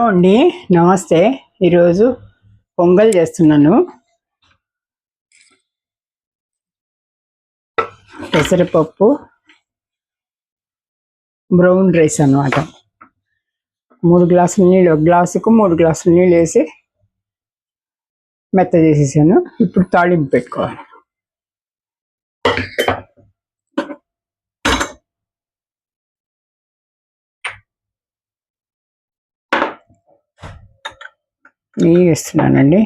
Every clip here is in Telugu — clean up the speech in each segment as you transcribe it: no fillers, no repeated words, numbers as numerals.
అండి నమస్తే. ఈరోజు పొంగల్ చేస్తున్నాను. పెసరపప్పు బ్రౌన్ రైస్ అన్నమాట. 3 గ్లాసుల నీళ్ళు, ఒక గ్లాసుకు 3 గ్లాసుల నీళ్ళు వేసి మెత్త చేసేసాను. ఇప్పుడు తాళింపు పెట్టుకోవాలి. నెయ్యి వేస్తున్నానండి.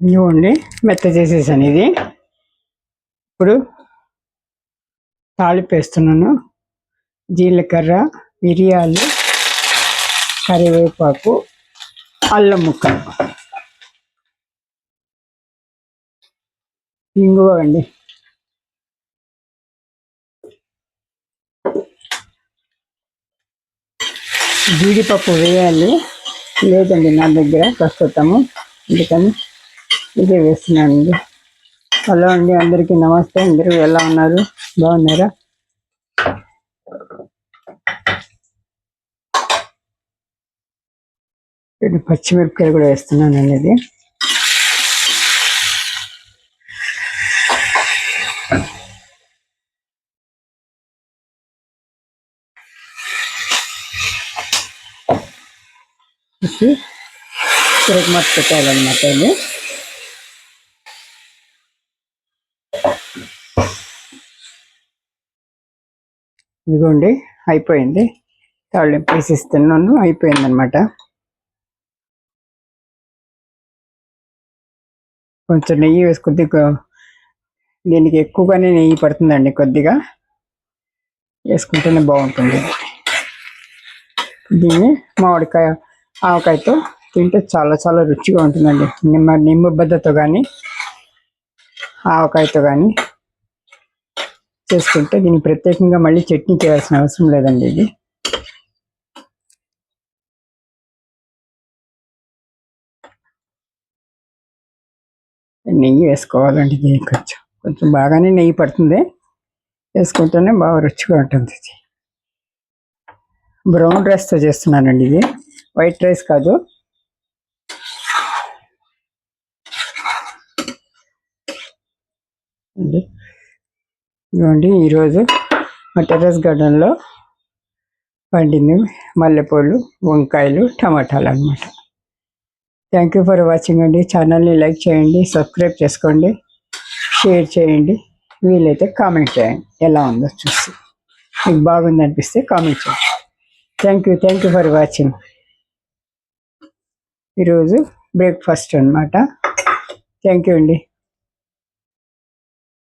ఇవ్వండి, మెత్త చేసేసాను. ఇది ఇప్పుడు తాళింపు వేస్తున్నాను. జీలకర్ర, మిరియాలు, కరివేపాకు, అల్లం ముక్కలు, ఇంగువ అండి. జీడిపప్పు వేయాలి, లేదండి నా దగ్గర ప్రస్తుతము, అందుకని ఇదే వేస్తున్నానండి. హలో అండి, అందరికీ నమస్తే. అందరూ ఎలా ఉన్నారు? బాగున్నారా? పచ్చిమిరపకాయలు కూడా వేస్తున్నానండి. ఇది తిరగమాత పెట్టాలన్నమాట. ఇది ఇదిగోండి, అయిపోయింది. తాళింపు వేసిస్తున్నాను, అయిపోయింది అనమాట. కొంచెం నెయ్యి వేసుకుంటే దీనికి ఎక్కువగానే నెయ్యి పడుతుందండి. కొద్దిగా వేసుకుంటేనే బాగుంటుంది. దీన్ని మామిడికాయ, ఆవకాయతో తింటే చాలా చాలా రుచిగా ఉంటుందండి. నిమ్మబద్దతో కానీ ఆవకాయతో కానీ చేసుకుంటే దీన్ని ప్రత్యేకంగా మళ్ళీ చట్నీ చేయాల్సిన అవసరం లేదండి. ఇది నెయ్యి వేసుకోవాలండి. దీనికి కొంచెం బాగానే నెయ్యి పడుతుంది. వేసుకుంటేనే బాగా రుచిగా ఉంటుంది. ఇది బ్రౌన్ రైస్తో చేస్తున్నానండి. ఇది వైట్ రైస్ కాదు. ఇదిగోండి, ఈరోజు మా టెర్రస్ గార్డెన్లో పండింది మల్లెపూలు, వంకాయలు, టమాటాలు అన్నమాట. థ్యాంక్ యూ ఫర్ వాచింగ్ అండి. ఛానల్ని లైక్ చేయండి, సబ్స్క్రైబ్ చేసుకోండి, షేర్ చేయండి, వీలైతే కామెంట్ చేయండి. ఎలా ఉందో చూసి మీకు బాగుంది అనిపిస్తే కామెంట్ చేయండి. Thank you for watching. ఈరోజు బ్రేక్ఫాస్ట్ అన్నమాట. థ్యాంక్ యూ అండి.